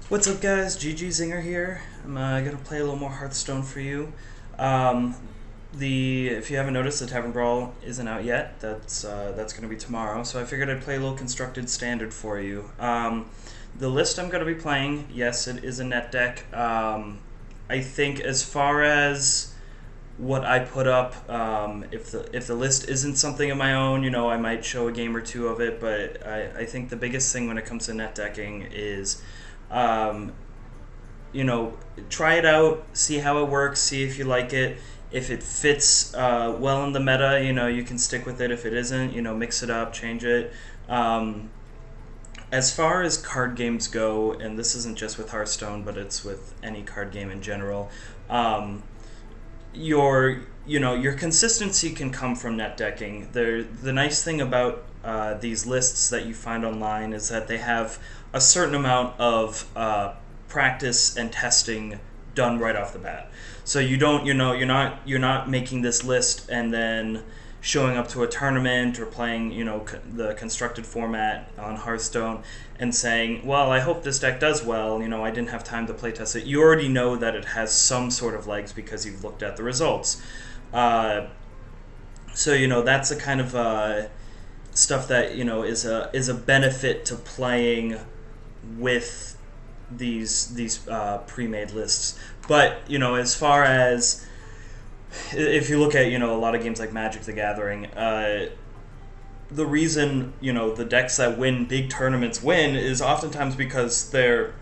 What's up, guys? GG Zinger here. I'm gonna play a little more Hearthstone for you. Um, the If you haven't noticed, the Tavern Brawl isn't out yet. That's gonna be tomorrow. So I figured I'd play a little constructed standard for you. The list I'm gonna be playing, yes, it is a net deck. I think as far as what I put up, if the list isn't something of my own, I might show a game or two of it. But I think the biggest thing when it comes to net decking is um, try it out, see how it works, see if you like it. If it fits well in the meta, you can stick with it. If it isn't, mix it up, change it. As far as card games go, and this isn't just with Hearthstone, but it's with any card game in general, your consistency can come from net decking. The nice thing about these lists that you find online is that they have a certain amount of practice and testing done right off the bat. So you don't, you're not making this list and then showing up to a tournament or playing, the constructed format on Hearthstone and saying, well, I hope this deck does well. I didn't have time to play test it. You already know that it has some sort of legs because you've looked at the results. So that's the kind of stuff that is a benefit to playing with these pre-made lists. But as far as if you look at a lot of games like Magic the Gathering, the reason the decks that win big tournaments win is oftentimes because they're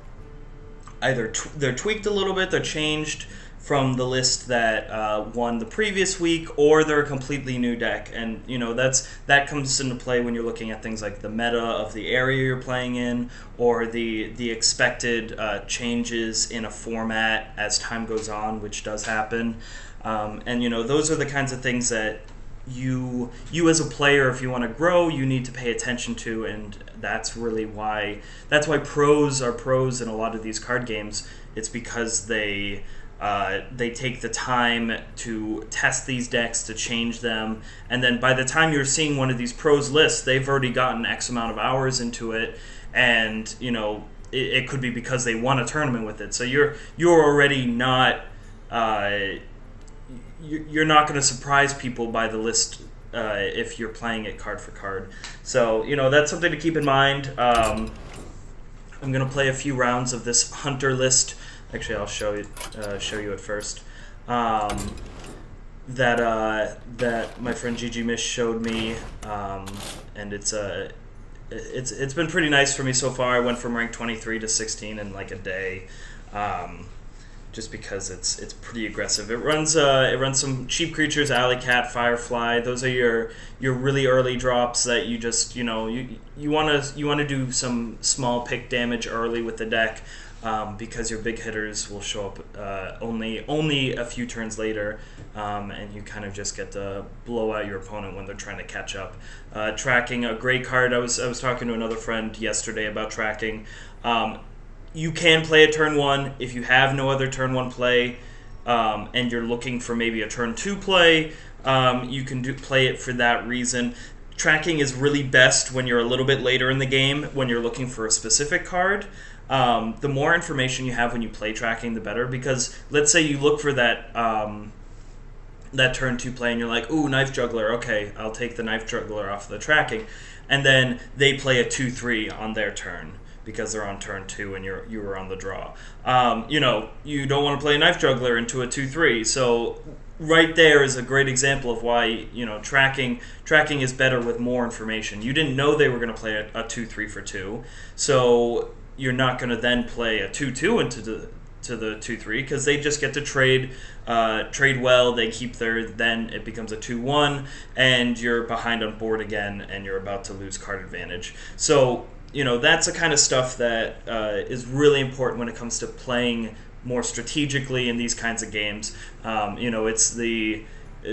either they're tweaked a little bit, they're changed from the list that won the previous week, or they're a completely new deck. And that comes into play when you're looking at things like the meta of the area you're playing in, or the expected changes in a format as time goes on, which does happen. And those are the kinds of things that you as a player, if you want to grow, you need to pay attention to. And that's why pros are pros in a lot of these card games. It's because they take the time to test these decks, to change them, and then by the time you're seeing one of these pros lists, they've already gotten X amount of hours into it, and it could be because they won a tournament with it. So you're already not you're not going to surprise people by the list if you're playing it card for card. So that's something to keep in mind. I'm going to play a few rounds of this Hunter list. Actually, I'll show you it first. That my friend Gigi Mish showed me, and it's been pretty nice for me so far. I went from rank 23 to 16 in like a day, just because it's pretty aggressive. It runs some cheap creatures, Alley Cat, Firefly. Those are your really early drops that you just you want to do some small pick damage early with the deck. Because your big hitters will show up only a few turns later, and you kind of just get to blow out your opponent when they're trying to catch up. Tracking, a great card. I was talking to another friend yesterday about tracking. You can play a turn 1 if you have no other turn 1 play, and you're looking for maybe a turn 2 play. You can play it for that reason. Tracking is really best when you're a little bit later in the game, when you're looking for a specific card. The more information you have when you play tracking, the better. Because let's say you look for that turn 2 play, and you're like, ooh, Knife Juggler. Okay, I'll take the Knife Juggler off the tracking, and then they play a 2/3 on their turn because they're on turn 2 and you were on the draw. You don't want to play a Knife Juggler into a 2/3. So right there is a great example of why tracking is better with more information. You didn't know they were going to play a 2/3 for 2, so you're not going to then play a 2/2 into the 2/3 because they just get to trade well. They keep then it becomes a 2/1, and you're behind on board again, and you're about to lose card advantage. So that's the kind of stuff that is really important when it comes to playing more strategically in these kinds of games. It's the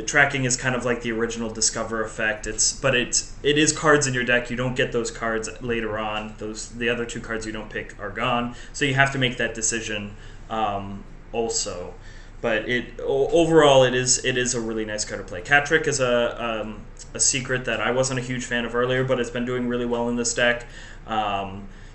tracking is kind of like the original Discover effect. It is cards in your deck. You don't get those cards later on. The other 2 cards you don't pick are gone. So you have to make that decision also. But overall it is a really nice card to play. Cat Trick is a secret that I wasn't a huge fan of earlier, but it's been doing really well in this deck.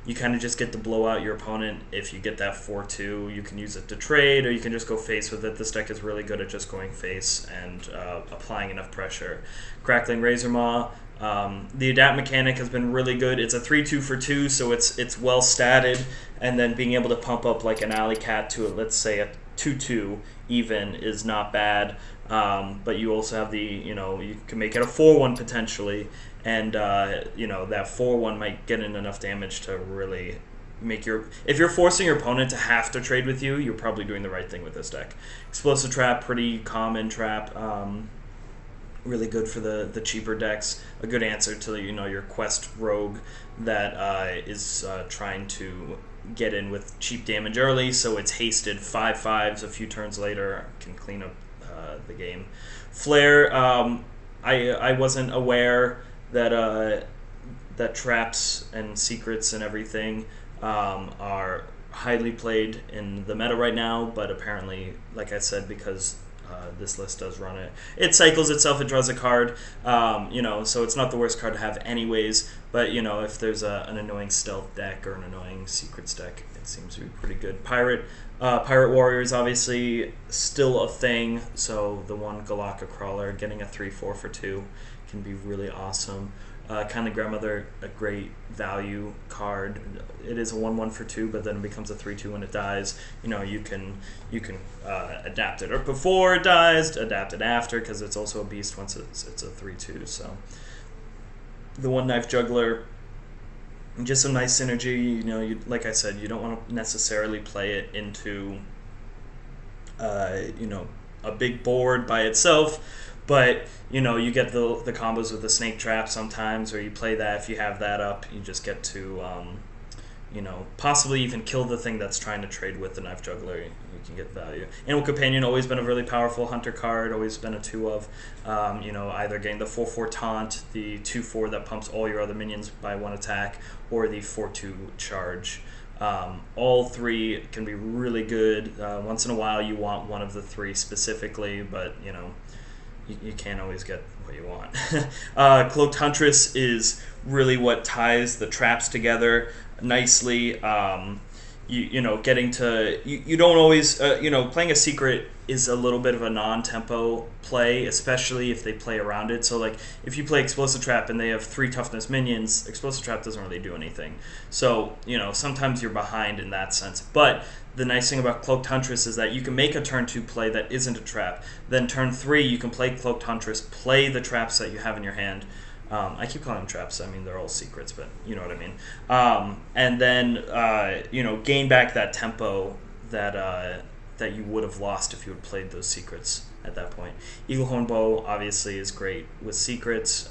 you kind of just get to blow out your opponent. If you get that 4-2, you can use it to trade, or you can just go face with it. This deck is really good at just going face and applying enough pressure. Crackling Razor Maw. The adapt mechanic has been really good. It's a 3-2 for 2, so it's well statted, and then being able to pump up like an Alley Cat to let's say a 2-2 even is not bad. But you also have the, you can make it a 4-1 potentially, and that 4-1 might get in enough damage to really make if you're forcing your opponent to have to trade with you, you're probably doing the right thing with this deck. Explosive Trap, pretty common trap. Really good for the cheaper decks. A good answer to your Quest Rogue that is trying to get in with cheap damage early, so it's hasted 5/5s a few turns later, can clean up the game. Flare, I wasn't aware that that traps and secrets and everything are highly played in the meta right now, but apparently, like I said, because this list does run it. It cycles itself, it draws a card, so it's not the worst card to have anyways, but, if there's an annoying stealth deck or an annoying secrets deck, it seems to be pretty good. Pirate Warrior is obviously still a thing, so the one Galaka Crawler, getting a 3-4 for 2 can be really awesome. Kindly Grandmother, a great value card. It is a 1-1 for 2, but then it becomes a 3-2 when it dies. You can adapt it or before it dies, adapt it after, because it's also a beast once it's a 3-2. So the One Knife Juggler, just some nice synergy. Like I said, you don't want to necessarily play it into a big board by itself. But, you get the combos with the Snake Trap sometimes, or you play that. If you have that up, you just get to, possibly even kill the thing that's trying to trade with the Knife Juggler. You can get value. Animal Companion, always been a really powerful hunter card, always been a 2 of. Either getting the 4-4 Taunt, the 2-4 that pumps all your other minions by 1 attack, or the 4-2 Charge. All 3 can be really good. Once in a while, you want one of the 3 specifically, but, you can't always get what you want. Cloaked Huntress is really what ties the traps together nicely. Getting to... You don't always... playing a secret is a little bit of a non-tempo play, especially if they play around it. So, if you play Explosive Trap and they have 3 toughness minions, Explosive Trap doesn't really do anything. So, sometimes you're behind in that sense. But the nice thing about Cloaked Huntress is that you can make a turn 2 play that isn't a trap. Then turn 3, you can play Cloaked Huntress, play the traps that you have in your hand. I keep calling them traps. I mean, they're all secrets, but you know what I mean. And then, gain back that tempo that you would have lost if you had played those secrets at that point. Eaglehorn Bow obviously is great with secrets.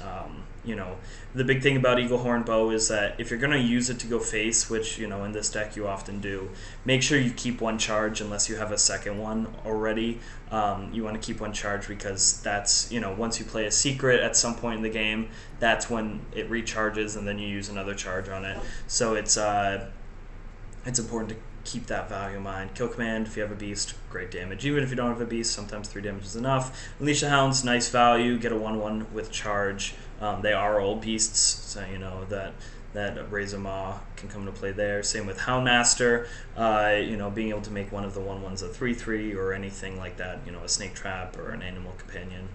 The big thing about Eaglehorn Bow is that if you're going to use it to go face, which, in this deck you often do, make sure you keep 1 charge unless you have a second one already. You want to keep 1 charge because that's, once you play a secret at some point in the game, that's when it recharges and then you use another charge on it. So it's important to keep that value in mind. Kill Command, if you have a beast, great damage. Even if you don't have a beast, sometimes 3 damage is enough. Unleash the Hounds, nice value, get a 1-1 with charge. They are all beasts, so that Razor Maw can come into play there. Same with Houndmaster, being able to make one of the 1-1s a 3-3 or anything like that, a Snake Trap or an Animal Companion.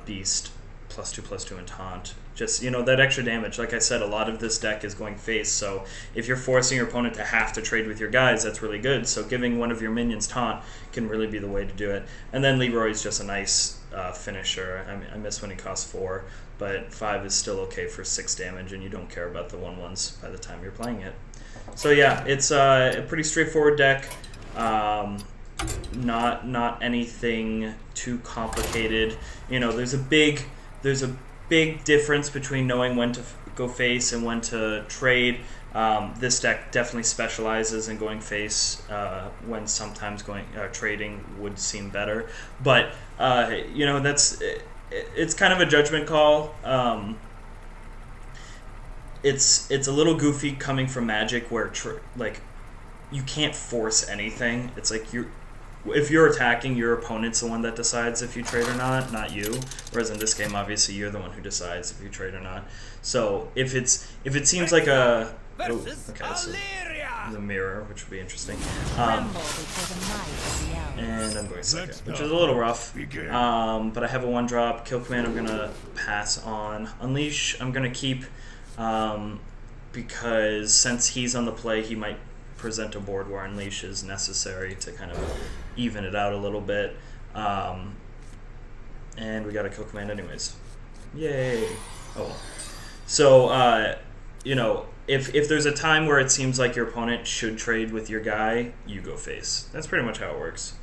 Beast, +2/+2 and Taunt. Just, that extra damage. Like I said, a lot of this deck is going face, so if you're forcing your opponent to have to trade with your guys, that's really good. So giving one of your minions Taunt can really be the way to do it. And then Leroy's just a nice finisher. I miss when he costs 4, but 5 is still okay for 6 damage, and you don't care about the 1-1s by the time you're playing it. So yeah, it's a pretty straightforward deck. Not anything too complicated. There's a big difference between knowing when to go face and when to trade. This deck definitely specializes in going face when sometimes trading would seem better. But it's kind of a judgment call. It's a little goofy coming from Magic, where you can't force anything. It's like if you're attacking, your opponent's the one that decides if you trade or not you. Whereas in this game, obviously, you're the one who decides if you trade or not. So if it seems like a versus okay, so Illyria. the mirror, which would be interesting. Tremble before the might of the elves. And I'm going second, which is a little rough. But I have a 1-drop. Kill command I'm going to pass on. Unleash I'm going to keep because since he's on the play, he might present a board where Unleash is necessary to kind of even it out a little bit. And we got a kill command anyways. Yay! Oh well. So, you know, if there's a time where it seems like your opponent should trade with your guy, you go face. That's pretty much how it works.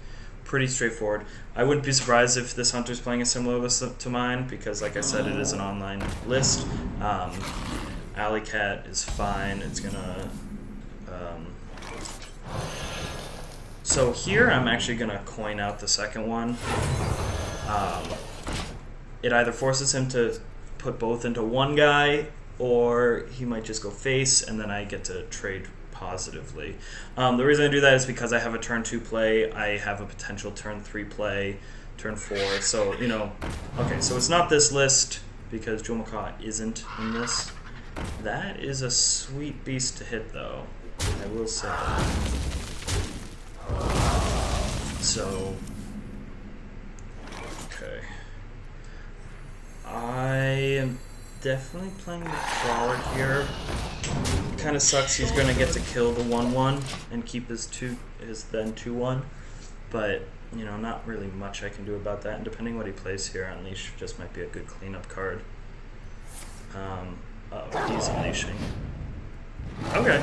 Pretty straightforward. I wouldn't be surprised if this hunter's playing a similar list to mine, because like I said, it is an online list. Alley Cat is fine. It's gonna... So here I'm actually gonna coin out the second one. It either forces him to put both into one guy, or he might just go face, and then I get to trade positively. The reason I do that is because I have a turn 2 play, I have a potential turn 3 play, turn 4, so, you know, okay, so it's not this list, because Jewel Macaw isn't in this. That is a sweet beast to hit, though, I will say that. So, okay. I am definitely playing the Crawler here. Kind of sucks he's going to get to kill the 1/1 and keep his then 2/1. But, you know, not really much I can do about that. And depending what he plays here, Unleash just might be a good cleanup card. Oh, he's unleashing. Okay.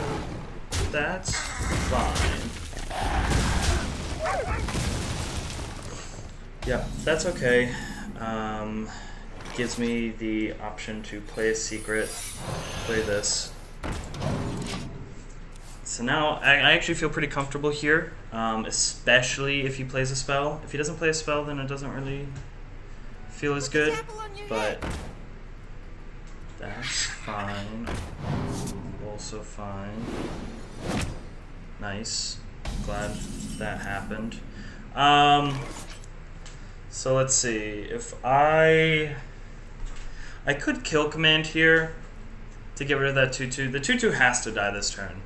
That's fine. Yeah, that's okay. Gives me the option to play a secret, play this. So now I actually feel pretty comfortable here, especially if he plays a spell. If he doesn't play a spell, then it doesn't really feel as good, but that's fine. Also fine. Nice. Glad that happened. So let's see, if I could kill command here to get rid of that 2/2. The 2/2 has to die this turn.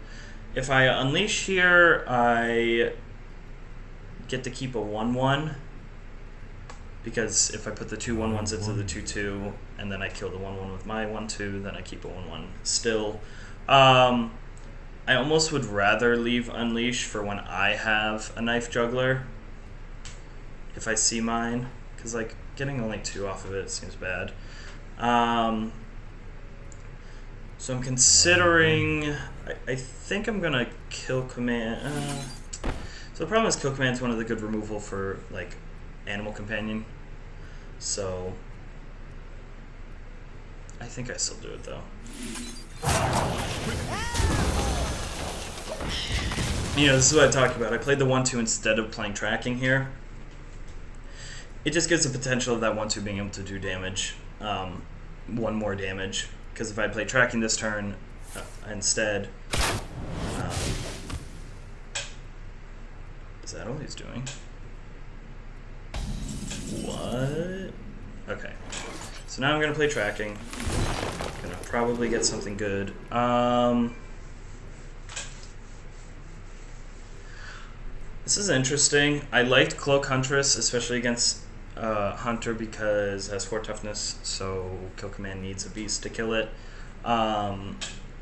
If I unleash here, I get to keep a 1/1, because if I put the 2 1/1s into the 2/2 and then I kill the 1/1 with my 1/2, then I keep a 1/1 still. I almost would rather leave unleash for when I have a knife juggler, if I see mine, because like getting only 2 off of it seems bad. So I'm considering, I think I'm gonna kill command. So the problem is kill command is one of the good removal for like animal companion. So I think I still do it though. You know, this is what I talked about. I played the 1/2 instead of playing tracking here. It just gives the potential of that 1/2 being able to do damage, 1 more damage. Because if I play tracking this turn instead, is that all he's doing? What? Okay. So now I'm gonna play tracking. Gonna probably get something good. This is interesting. I liked Cloak Huntress, especially against Hunter, because it has 4 toughness, so kill command needs a beast to kill it. On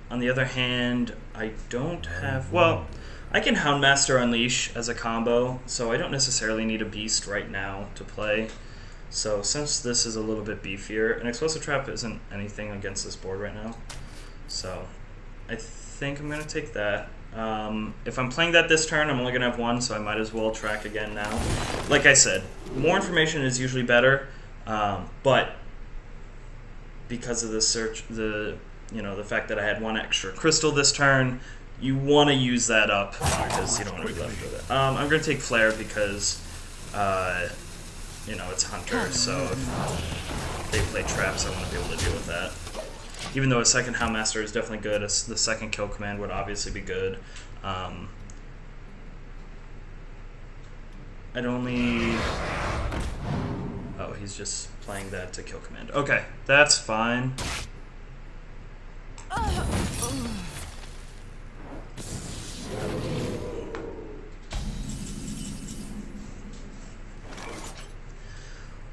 the other hand, I don't have... Well, I can Houndmaster Unleash as a combo, so I don't necessarily need a beast right now to play. So since this is a little bit beefier, an Explosive Trap isn't anything against this board right now. So I think I'm going to take that. If I'm playing that this turn, I'm only going to have 1, so I might as well track again now. Like I said, more information is usually better, but because of the fact that I had 1 extra crystal this turn, you want to use that up because you don't want to be left with it. I'm going to take Flare because, you know, it's Hunter, so if they play traps, I want to be able to deal with that. Even though a second Houndmaster is definitely good, the second kill command would obviously be good. I'd only... Oh, he's just playing that to kill command. Okay, that's fine.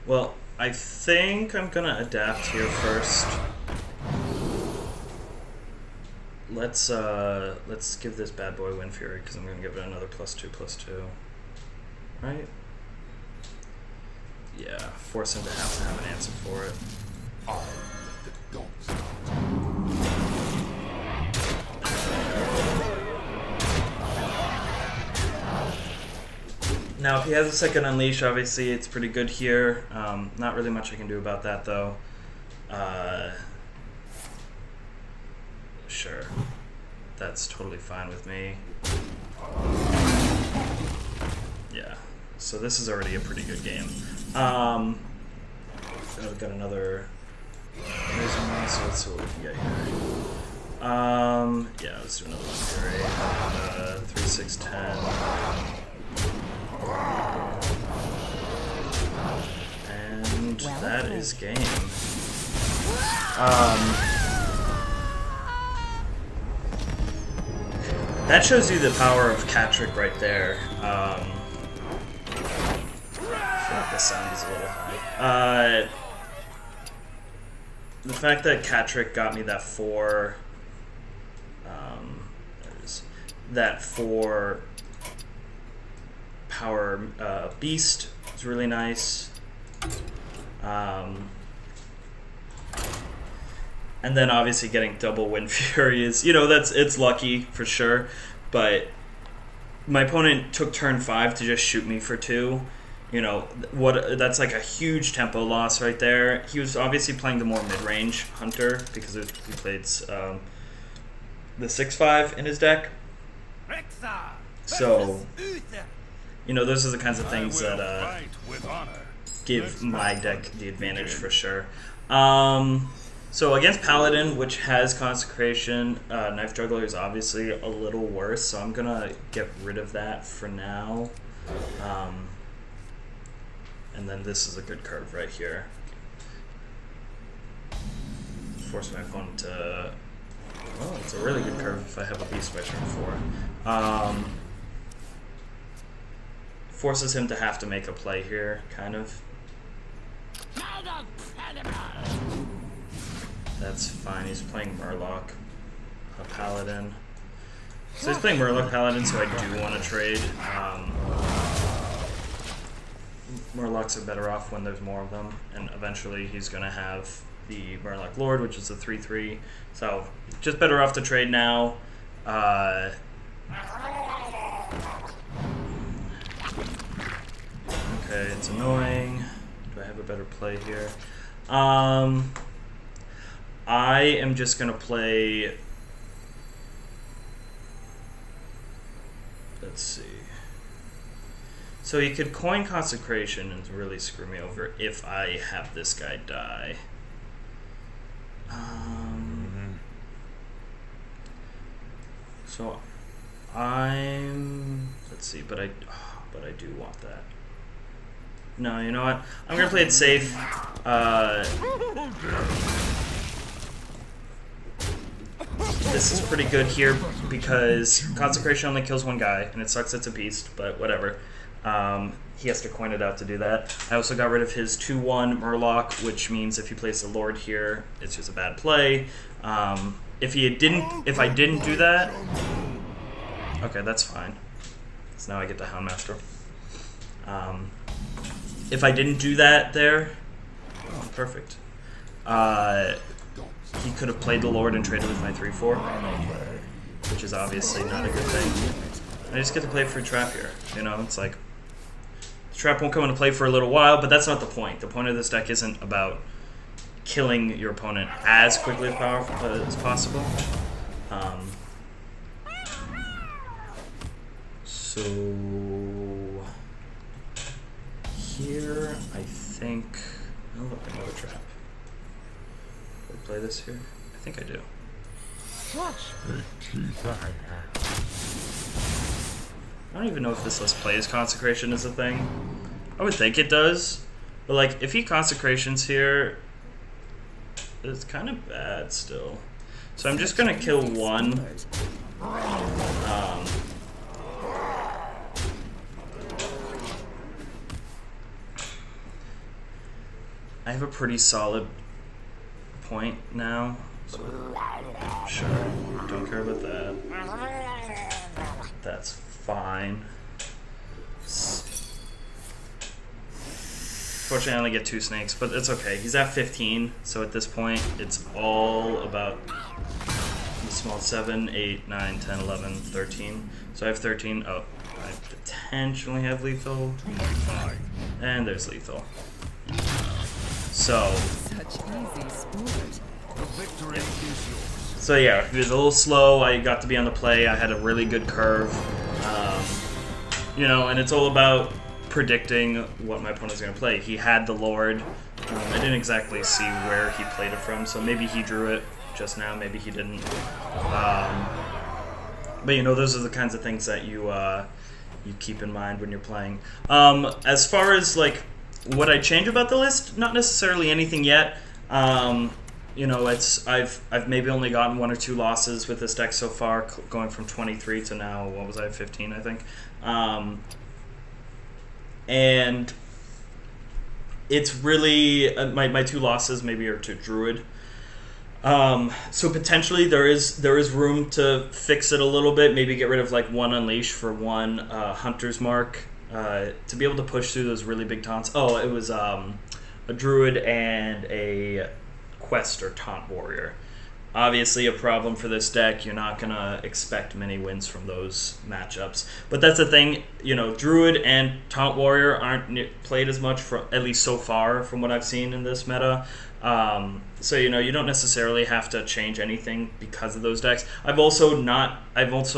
Well, I think I'm gonna adapt here first. Let's give this bad boy Wind Fury because I'm gonna give it another +2/+2. Right? Yeah, force him to have an answer for it. Now, if he has a second Unleash, obviously it's pretty good here. Not really much I can do about that, though. Sure. That's totally fine with me. Yeah. So this is already a pretty good game. We've got another... So let's see what we can get here. Yeah, let's do another one. 3, 6, 10. And that is game. That shows you the power of Catrick right there. I feel like the sound is a little high. The fact that Catrick got me that 4... that 4 power beast is really nice. And then obviously getting double Wind Fury is, it's lucky for sure, but my opponent took turn 5 to just shoot me for 2. That's like a huge tempo loss right there. He was obviously playing the more mid-range hunter because he played the 6/5 in his deck. So, those are the kinds of things that give my deck the advantage for sure. So against Paladin, which has Consecration, Knife Juggler is obviously a little worse, so I'm gonna get rid of that for now. And then this is a good curve right here. Force my opponent to... Well, it's a really good curve if I have a Beast by turn 4. Forces him to have to make a play here, kind of. That's fine. He's playing Murloc, a Paladin. So he's playing Murloc Paladin, so I do want to trade. Murlocs are better off when there's more of them, and eventually he's going to have the Murloc Lord, which is a 3/3. So just better off to trade now. Okay, it's annoying. Do I have a better play here? I am just going to play... Let's see. So you could coin Consecration and really screw me over if I have this guy die. So I'm... Let's see, but I do want that. No, you know what? I'm going to play it safe. This is pretty good here because Consecration only kills one guy, and it sucks it's a beast, but whatever. He has to coin it out to do that. I also got rid of his 2/1 Murloc, which means if he plays the Lord here, it's just a bad play. If I didn't do that, okay, that's fine. So now I get the Houndmaster. If I didn't do that there, oh, perfect. He could have played the Lord and traded with my 3/4, which is obviously not a good thing. I just get to play free trap here. It's like trap won't come into play for a little while, but that's not the point. The point of this deck isn't about killing your opponent as quickly as possible. So here, I think... Oh, look, another trap. Do I play this here? I think I do. I don't even know if this list plays Consecration as a thing. I would think it does. But, like, if he Consecrations here, it's kind of bad still. So I'm just going to kill one. I have a pretty solid point now. So, sure, don't care about that. That's fine. Fortunately, I only get 2 snakes, but it's okay. He's at 15, so at this point, it's all about the small 7, 8, 9, 10, 11, 13. So I have 13. Oh, I potentially have lethal. And there's lethal. So, yeah. So yeah, he was a little slow. I got to be on the play. I had a really good curve. You know, and it's all about predicting what my opponent's going to play. He had the Lord. I didn't exactly see where he played it from, so maybe he drew it just now, maybe he didn't. But you know, those are the kinds of things that you keep in mind when you're playing. As far as like what I change about the list, not necessarily anything yet. You know, I've maybe only gotten 1 or 2 losses with this deck so far, going from 23 to now, what was I, 15, I think. And it's really my 2 losses maybe are to Druid. So potentially there is room to fix it a little bit. Maybe get rid of like 1 Unleash for 1 Hunter's Mark to be able to push through those really big taunts. Oh, it was a Druid and a Quest or Taunt Warrior. Obviously a problem for this deck. You're not going to expect many wins from those matchups. But that's the thing, you know, Druid and Taunt Warrior aren't played as much, at least so far from what I've seen in this meta. So, you know, you don't necessarily have to change anything because of those decks. I've also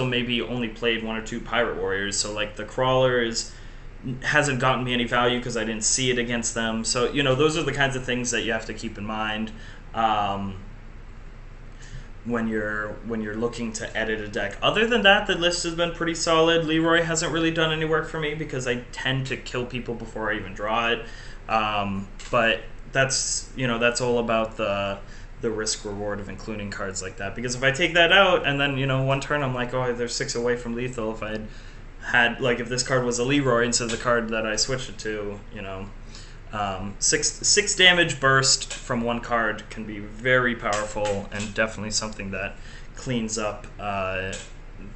maybe only played 1 or 2 Pirate Warriors. So, like, the Crawler hasn't gotten me any value because I didn't see it against them. So, you know, those are the kinds of things that you have to keep in mind. When you're looking to edit a deck. Other than that, the list has been pretty solid. Leroy hasn't really done any work for me because I tend to kill people before I even draw it. But that's all about the risk reward of including cards like that. Because if I take that out and then, you know, 1 turn I'm like, oh, there's 6 away from lethal. If I'd had, like, if this card was a Leroy instead of the card that I switched it to, you know, 6 damage burst from 1 card can be very powerful and definitely something that cleans up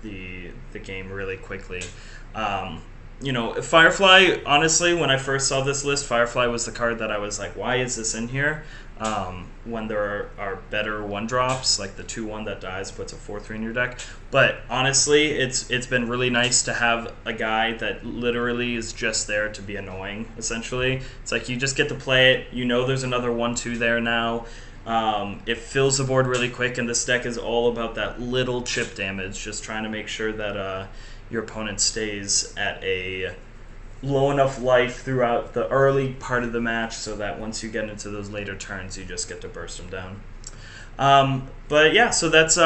the game really quickly. You know, Firefly, honestly, when I first saw this list, Firefly was the card that I was like, why is this in here? When there are better 1-drops, like the 2/1 that dies puts a 4/3 in your deck. But honestly, it's been really nice to have a guy that literally is just there to be annoying, essentially. It's like you just get to play it. You know there's another 1/2 there now. It fills the board really quick, and this deck is all about that little chip damage, just trying to make sure that your opponent stays at a low enough life throughout the early part of the match so that once you get into those later turns, you just get to burst them down. But yeah, so that's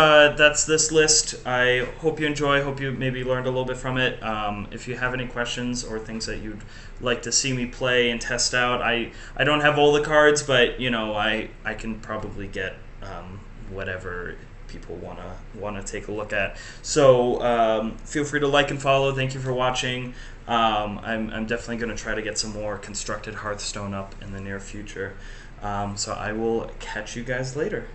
this list. I hope you enjoy. Hope you maybe learned a little bit from it. If you have any questions or things that you'd like to see me play and test out, I don't have all the cards, but you know, I can probably get whatever people wanna take a look at. So feel free to like and follow. Thank you for watching. I'm definitely going to try to get some more constructed Hearthstone up in the near future. So I will catch you guys later.